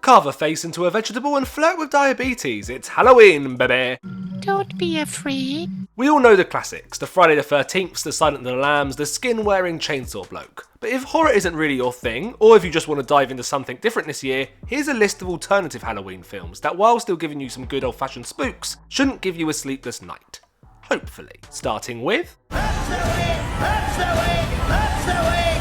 Carve a face into a vegetable and flirt with diabetes. It's Halloween, baby. Don't be afraid. We all know the classics, the Friday the 13th, the Silent of the Lambs, the skin-wearing chainsaw bloke. But if horror isn't really your thing, or if you just want to dive into something different this year, here's a list of alternative Halloween films that, while still giving you some good old-fashioned spooks, shouldn't give you a sleepless night. Hopefully. Starting with... That's the way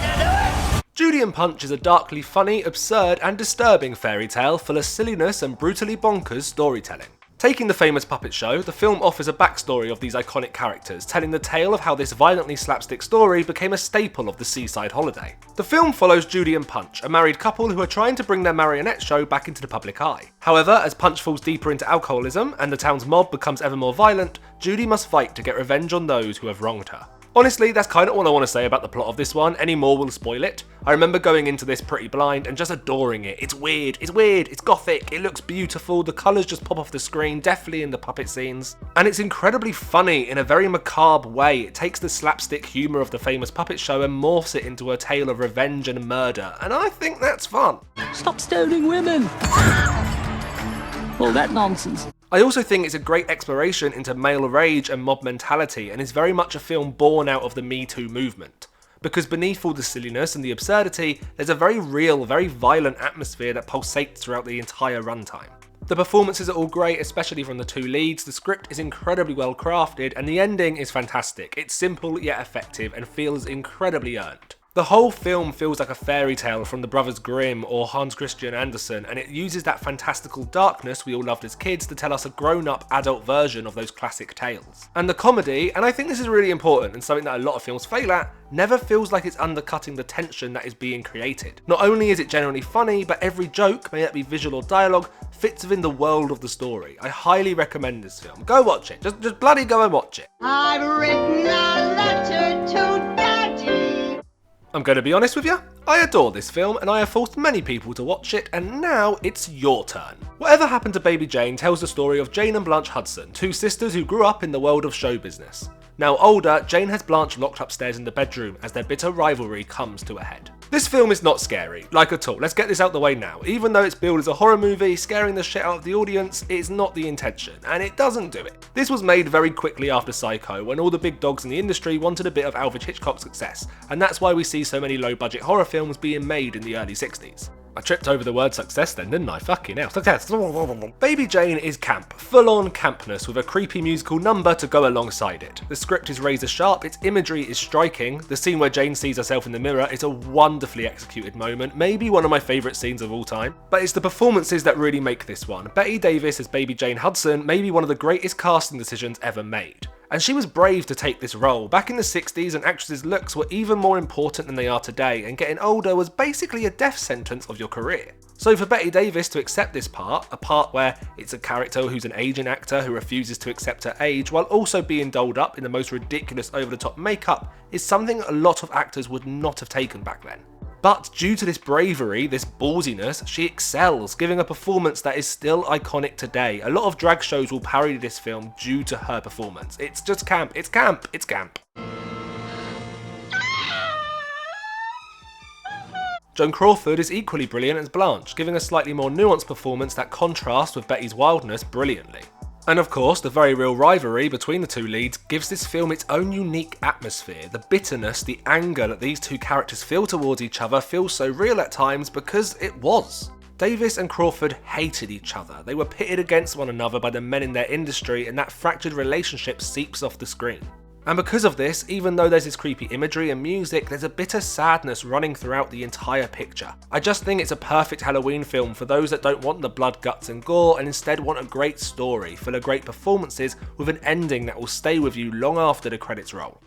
to do it! Judy and Punch is a darkly funny, absurd and disturbing fairy tale full of silliness and brutally bonkers storytelling. Taking the famous puppet show, the film offers a backstory of these iconic characters, telling the tale of how this violently slapstick story became a staple of the seaside holiday. The film follows Judy and Punch, a married couple who are trying to bring their marionette show back into the public eye. However, as Punch falls deeper into alcoholism and the town's mob becomes ever more violent, Judy must fight to get revenge on those who have wronged her. Honestly, that's kind of all I want to say about the plot of this one. Any more will spoil it. I remember going into this pretty blind and just adoring it. It's weird, it's gothic, it looks beautiful, the colours just pop off the screen, definitely in the puppet scenes. And it's incredibly funny in a very macabre way. It takes the slapstick humour of the famous puppet show and morphs it into a tale of revenge and murder, and I think that's fun. Stop stoning women! All that nonsense. I also think it's a great exploration into male rage and mob mentality, and is very much a film born out of the Me Too movement. Because beneath all the silliness and the absurdity, there's a very real, very violent atmosphere that pulsates throughout the entire runtime. The performances are all great, especially from the two leads, the script is incredibly well crafted, and the ending is fantastic. It's simple yet effective and feels incredibly earned. The whole film feels like a fairy tale from the Brothers Grimm or Hans Christian Andersen, and it uses that fantastical darkness we all loved as kids to tell us a grown-up adult version of those classic tales. And the comedy, and I think this is really important and something that a lot of films fail at, never feels like it's undercutting the tension that is being created. Not only is it genuinely funny, but every joke, may it be visual or dialogue, fits within the world of the story. I highly recommend this film. Go watch it. Just bloody go and watch it. I've written a letter to Daddy. I'm going to be honest with you, I adore this film and I have forced many people to watch it, and now it's your turn. Whatever Happened to Baby Jane tells the story of Jane and Blanche Hudson, two sisters who grew up in the world of show business. Now older, Jane has Blanche locked upstairs in the bedroom as their bitter rivalry comes to a head. This film is not scary, like at all. Let's get this out the way now. Even though it's billed as a horror movie, scaring the shit out of the audience is not the intention, and it doesn't do it. This was made very quickly after Psycho, when all the big dogs in the industry wanted a bit of Alfred Hitchcock success, and that's why we see so many low-budget horror films being made in the early 60s. I tripped over the word success then, didn't I? Fucking hell, success. Baby Jane is camp, full-on campness with a creepy musical number to go alongside it. The script is razor sharp, its imagery is striking, the scene where Jane sees herself in the mirror is a wonderfully executed moment, maybe one of my favourite scenes of all time. But it's the performances that really make this one. Bette Davis as Baby Jane Hudson may be one of the greatest casting decisions ever made. And she was brave to take this role. Back in the 60s, an actress's looks were even more important than they are today, and getting older was basically a death sentence of your career. So for Bette Davis to accept this part, a part where it's a character who's an aging actor who refuses to accept her age while also being dolled up in the most ridiculous over-the-top makeup, is something a lot of actors would not have taken back then. But due to this bravery, this ballsiness, she excels, giving a performance that is still iconic today. A lot of drag shows will parody this film due to her performance. It's just camp, it's camp, it's camp. Joan Crawford is equally brilliant as Blanche, giving a slightly more nuanced performance that contrasts with Betty's wildness brilliantly. And of course, the very real rivalry between the two leads gives this film its own unique atmosphere. The bitterness, the anger that these two characters feel towards each other feels so real at times because it was. Davis and Crawford hated each other. They were pitted against one another by the men in their industry, and that fractured relationship seeps off the screen. And because of this, even though there's this creepy imagery and music, there's a bitter sadness running throughout the entire picture. I just think it's a perfect Halloween film for those that don't want the blood, guts and gore and instead want a great story, full of great performances with an ending that will stay with you long after the credits roll.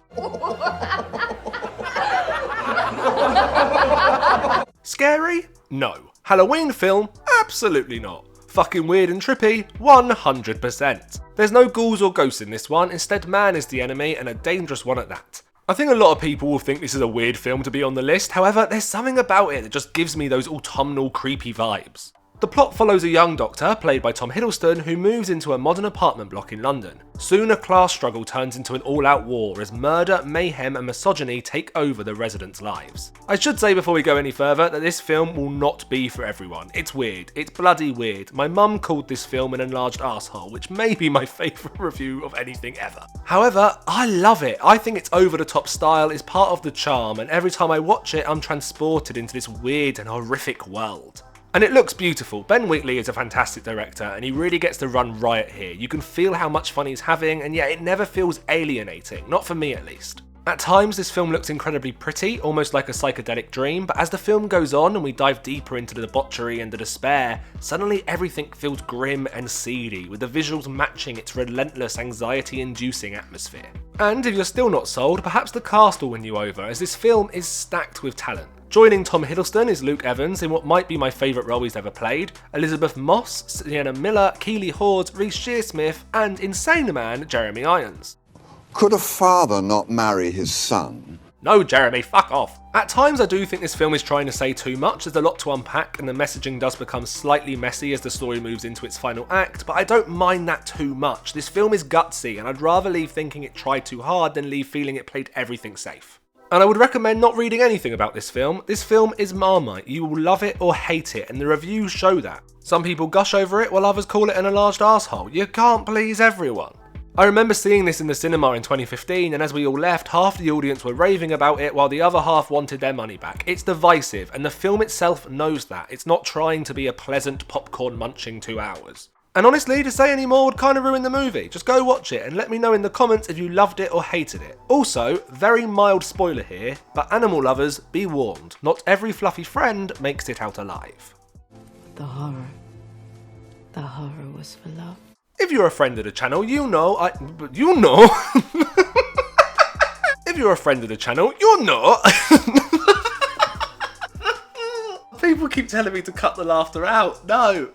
Scary? No. Halloween film? Absolutely not. Fucking weird and trippy? 100%. There's no ghouls or ghosts in this one, instead man is the enemy, and a dangerous one at that. I think a lot of people will think this is a weird film to be on the list, however there's something about it that just gives me those autumnal creepy vibes. The plot follows a young doctor, played by Tom Hiddleston, who moves into a modern apartment block in London. Soon a class struggle turns into an all-out war as murder, mayhem and misogyny take over the residents' lives. I should say before we go any further that this film will not be for everyone. It's weird. It's bloody weird. My mum called this film an enlarged arsehole, which may be my favourite review of anything ever. However, I love it. I think its over-the-top style is part of the charm, and every time I watch it, I'm transported into this weird and horrific world. And it looks beautiful. Ben Wheatley is a fantastic director and he really gets to run riot here. You can feel how much fun he's having, and yet it never feels alienating, not for me at least. At times this film looks incredibly pretty, almost like a psychedelic dream, but as the film goes on and we dive deeper into the debauchery and the despair, suddenly everything feels grim and seedy, with the visuals matching its relentless anxiety-inducing atmosphere. And if you're still not sold, perhaps the cast will win you over, as this film is stacked with talent. Joining Tom Hiddleston is Luke Evans in what might be my favourite role he's ever played, Elizabeth Moss, Sienna Miller, Keely Horde, Reece Shearsmith, and Insane Man Jeremy Irons. Could a father not marry his son? No, Jeremy, fuck off. At times I do think this film is trying to say too much. There's a lot to unpack and the messaging does become slightly messy as the story moves into its final act, but I don't mind that too much. This film is gutsy and I'd rather leave thinking it tried too hard than leave feeling it played everything safe. And I would recommend not reading anything about this film. This film is Marmite. You will love it or hate it, and the reviews show that. Some people gush over it while others call it an enlarged arsehole. You can't please everyone. I remember seeing this in the cinema in 2015, and as we all left, half the audience were raving about it while the other half wanted their money back. It's divisive, and the film itself knows that. It's not trying to be a pleasant popcorn munching 2 hours. And honestly, to say any more would kind of ruin the movie. Just go watch it and let me know in the comments if you loved it or hated it. Also, very mild spoiler here, but animal lovers, be warned. Not every fluffy friend makes it out alive. The horror was for love. If you're a friend of the channel, you know If you're a friend of the channel, you'll know. People keep telling me to cut the laughter out. No.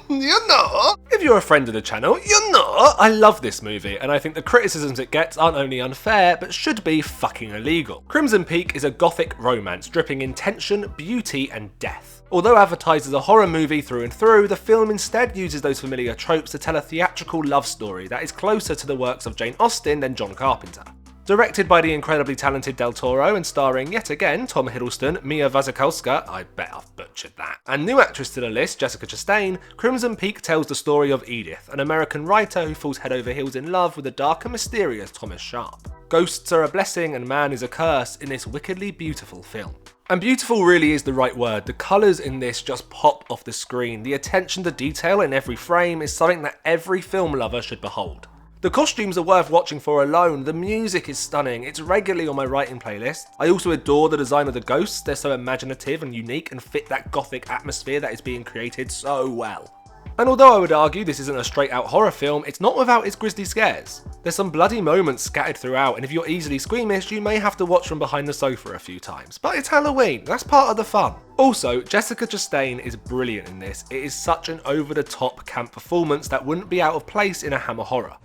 You know. If you're a friend of the channel, you know. I love this movie, and I think the criticisms it gets aren't only unfair, but should be fucking illegal. Crimson Peak is a gothic romance dripping in tension, beauty, and death. Although advertised as a horror movie through and through, the film instead uses those familiar tropes to tell a theatrical love story that is closer to the works of Jane Austen than John Carpenter. Directed by the incredibly talented Del Toro and starring yet again Tom Hiddleston, Mia Wasikowska, I bet I've butchered that, and new actress to the list, Jessica Chastain, Crimson Peak tells the story of Edith, an American writer who falls head over heels in love with the dark and mysterious Thomas Sharp. Ghosts are a blessing and man is a curse in this wickedly beautiful film. And beautiful really is the right word. The colours in this just pop off the screen. The attention to detail in every frame is something that every film lover should behold. The costumes are worth watching for alone, the music is stunning, it's regularly on my writing playlist. I also adore the design of the ghosts, they're so imaginative and unique and fit that gothic atmosphere that is being created so well. And although I would argue this isn't a straight out horror film, it's not without its grisly scares. There's some bloody moments scattered throughout, and if you're easily squeamish, you may have to watch from behind the sofa a few times. But it's Halloween, that's part of the fun. Also, Jessica Chastain is brilliant in this. It is such an over the top camp performance that wouldn't be out of place in a Hammer horror.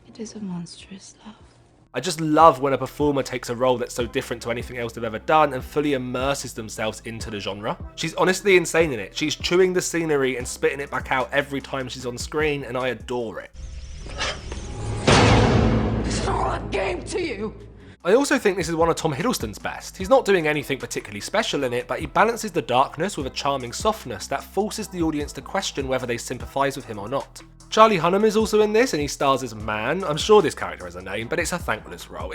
It is a monstrous love. I just love when a performer takes a role that's so different to anything else they've ever done and fully immerses themselves into the genre. She's honestly insane in it. She's chewing the scenery and spitting it back out every time she's on screen, and I adore it. It's all a game to you. I also think this is one of Tom Hiddleston's best. He's not doing anything particularly special in it, but he balances the darkness with a charming softness that forces the audience to question whether they sympathise with him or not. Charlie Hunnam is also in this, and he stars as Man. I'm sure this character has a name, but it's a thankless role.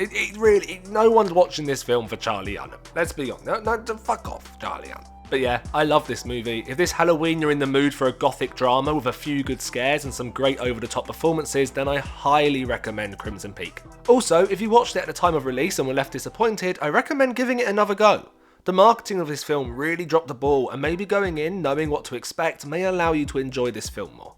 No one's watching this film for Charlie Hunnam. Let's be honest. No, fuck off, Charlie Hunnam. But yeah, I love this movie. If this Halloween you're in the mood for a gothic drama with a few good scares and some great over-the-top performances, then I highly recommend Crimson Peak. Also, if you watched it at the time of release and were left disappointed, I recommend giving it another go. The marketing of this film really dropped the ball, and maybe going in knowing what to expect may allow you to enjoy this film more.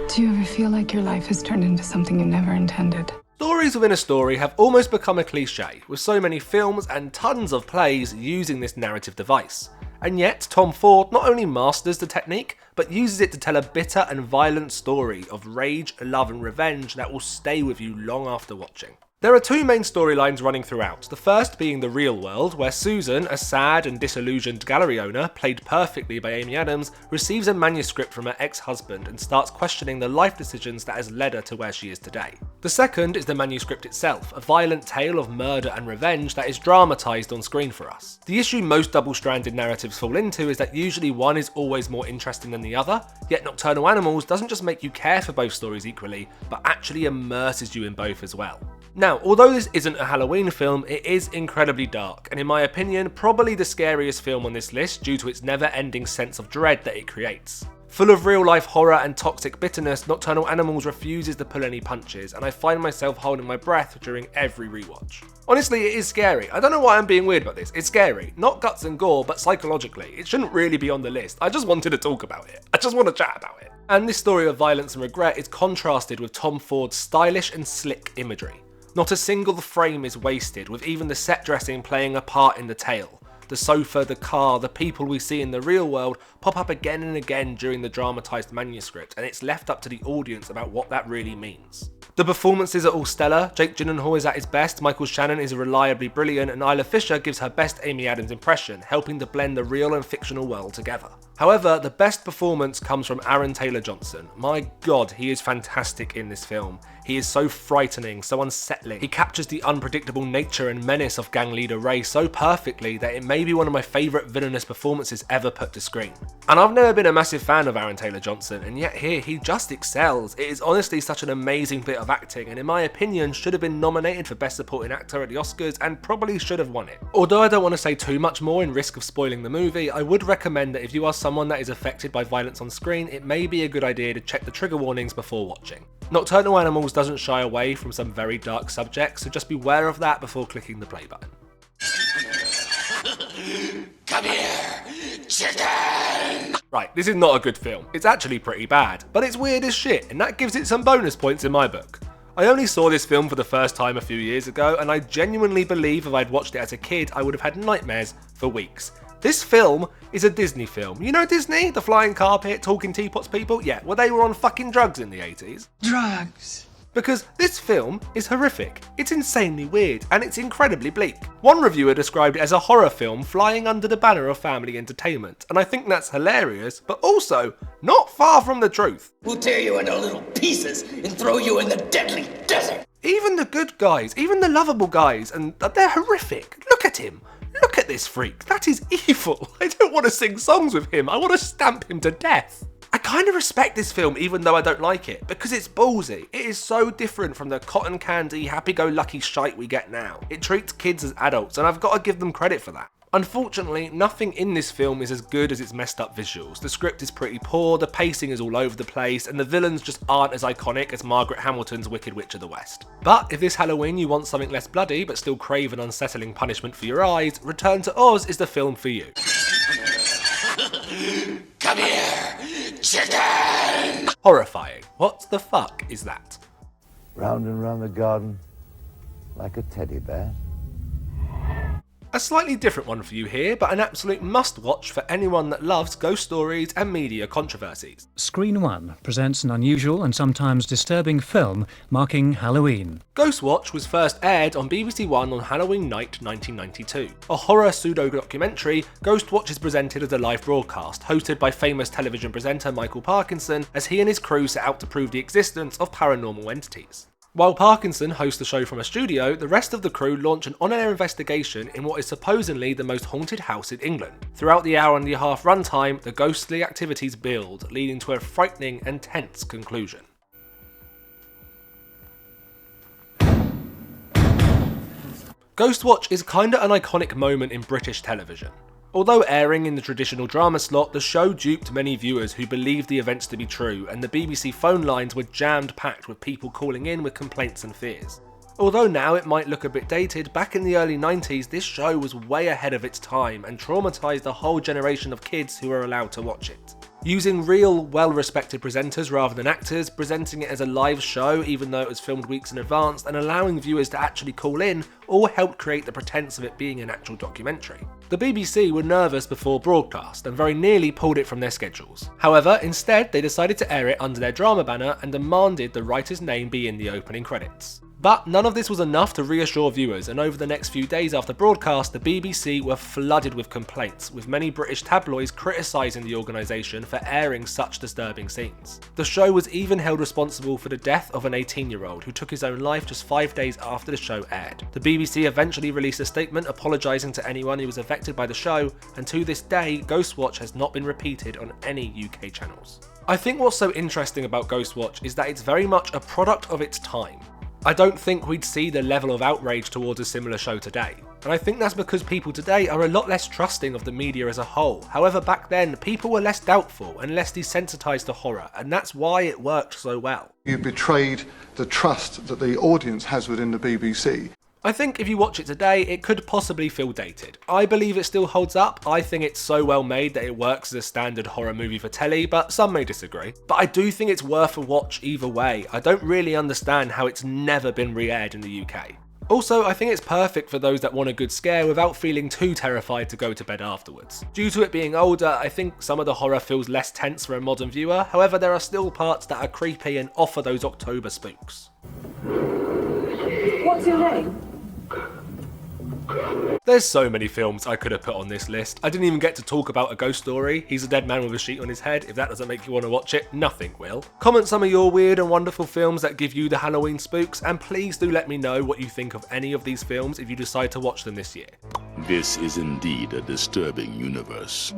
Do you ever feel like your life has turned into something you never intended? Stories within a story have almost become a cliche, with so many films and tons of plays using this narrative device. And yet, Tom Ford not only masters the technique, but uses it to tell a bitter and violent story of rage, love and revenge that will stay with you long after watching. There are two main storylines running throughout, the first being the real world, where Susan, a sad and disillusioned gallery owner, played perfectly by Amy Adams, receives a manuscript from her ex-husband and starts questioning the life decisions that has led her to where she is today. The second is the manuscript itself, a violent tale of murder and revenge that is dramatised on screen for us. The issue most double-stranded narratives fall into is that usually one is always more interesting than the other, yet Nocturnal Animals doesn't just make you care for both stories equally, but actually immerses you in both as well. Now, although this isn't a Halloween film, it is incredibly dark, and in my opinion, probably the scariest film on this list due to its never-ending sense of dread that it creates. Full of real-life horror and toxic bitterness, Nocturnal Animals refuses to pull any punches, and I find myself holding my breath during every rewatch. Honestly, it is scary. I don't know why I'm being weird about this. It's scary. Not guts and gore, but psychologically. It shouldn't really be on the list. I just wanted to talk about it. I just want to chat about it. And this story of violence and regret is contrasted with Tom Ford's stylish and slick imagery. Not a single frame is wasted, with even the set dressing playing a part in the tale. The sofa, the car, the people we see in the real world pop up again and again during the dramatised manuscript, and it's left up to the audience about what that really means. The performances are all stellar. Jake Gyllenhaal is at his best, Michael Shannon is reliably brilliant, and Isla Fisher gives her best Amy Adams impression, helping to blend the real and fictional world together. However, the best performance comes from Aaron Taylor-Johnson. My god, he is fantastic in this film. He is so frightening, so unsettling. He captures the unpredictable nature and menace of gang leader Ray so perfectly that it may be one of my favourite villainous performances ever put to screen. And I've never been a massive fan of Aaron Taylor-Johnson, and yet here he just excels. It is honestly such an amazing bit of acting, and in my opinion should have been nominated for Best Supporting Actor at the Oscars and probably should have won it. Although I don't want to say too much more in risk of spoiling the movie, I would recommend that if you are someone that is affected by violence on screen, it may be a good idea to check the trigger warnings before watching. Nocturnal Animals doesn't shy away from some very dark subjects, so just beware of that before clicking the play button. Come here, chicken! Right, this is not a good film. It's actually pretty bad, but it's weird as shit, and that gives it some bonus points in my book. I only saw this film for the first time a few years ago, and I genuinely believe if I'd watched it as a kid, I would have had nightmares for weeks. This film is a Disney film. You know Disney? The flying carpet, talking teapots people? Yeah, well they were on fucking drugs in the 80s. Drugs. Because this film is horrific. It's insanely weird, and it's incredibly bleak. One reviewer described it as a horror film flying under the banner of family entertainment, and I think that's hilarious, but also not far from the truth. We'll tear you into little pieces and throw you in the deadly desert. Even the good guys, even the lovable guys, and they're horrific. Look at him. Look at this freak. That is evil. I don't want to sing songs with him. I want to stamp him to death. I kind of respect this film even though I don't like it, because it's ballsy. It is so different from the cotton candy, happy-go-lucky shite we get now. It treats kids as adults, and I've got to give them credit for that. Unfortunately, nothing in this film is as good as its messed up visuals. The script is pretty poor, the pacing is all over the place, and the villains just aren't as iconic as Margaret Hamilton's Wicked Witch of the West. But if this Halloween you want something less bloody but still crave an unsettling punishment for your eyes, Return to Oz is the film for you. Come here, chicken! Horrifying. What the fuck is that? Round and round the garden, like a teddy bear. A slightly different one for you here, but an absolute must-watch for anyone that loves ghost stories and media controversies. Screen One presents an unusual and sometimes disturbing film marking Halloween. Ghostwatch was first aired on BBC One on Halloween night 1992. A horror pseudo-documentary, Ghostwatch is presented as a live broadcast, hosted by famous television presenter Michael Parkinson, as he and his crew set out to prove the existence of paranormal entities. While Parkinson hosts the show from a studio, the rest of the crew launch an on-air investigation in what is supposedly the most haunted house in England. Throughout the hour-and-a-half runtime, the ghostly activities build, leading to a frightening and tense conclusion. Ghostwatch is kinda an iconic moment in British television. Although airing in the traditional drama slot, the show duped many viewers who believed the events to be true, and the BBC phone lines were jammed packed with people calling in with complaints and fears. Although now it might look a bit dated, back in the early 90s this show was way ahead of its time and traumatised a whole generation of kids who were allowed to watch it. Using real, well-respected presenters rather than actors, presenting it as a live show even though it was filmed weeks in advance, and allowing viewers to actually call in all helped create the pretense of it being an actual documentary. The BBC were nervous before broadcast and very nearly pulled it from their schedules. However, instead they decided to air it under their drama banner and demanded the writer's name be in the opening credits. But none of this was enough to reassure viewers, and over the next few days after broadcast, the BBC were flooded with complaints, with many British tabloids criticising the organisation for airing such disturbing scenes. The show was even held responsible for the death of an 18-year-old who took his own life just 5 days after the show aired. The BBC eventually released a statement apologising to anyone who was affected by the show, and to this day, Ghostwatch has not been repeated on any UK channels. I think what's so interesting about Ghostwatch is that it's very much a product of its time. I don't think we'd see the level of outrage towards a similar show today, and I think that's because people today are a lot less trusting of the media as a whole. However, back then, people were less doubtful and less desensitised to horror, and that's why it worked so well. You betrayed the trust that the audience has within the BBC. I think if you watch it today, it could possibly feel dated. I believe it still holds up. I think it's so well made that it works as a standard horror movie for telly, but some may disagree. But I do think it's worth a watch either way. I don't really understand how it's never been re-aired in the UK. Also, I think it's perfect for those that want a good scare without feeling too terrified to go to bed afterwards. Due to it being older, I think some of the horror feels less tense for a modern viewer. However, there are still parts that are creepy and offer those October spooks. What's your name? There's so many films I could have put on this list. I didn't even get to talk about A Ghost Story. He's a dead man with a sheet on his head. If that doesn't make you want to watch it, nothing will. Comment some of your weird and wonderful films that give you the Halloween spooks, and please do let me know what you think of any of these films if you decide to watch them this year. This is indeed a disturbing universe.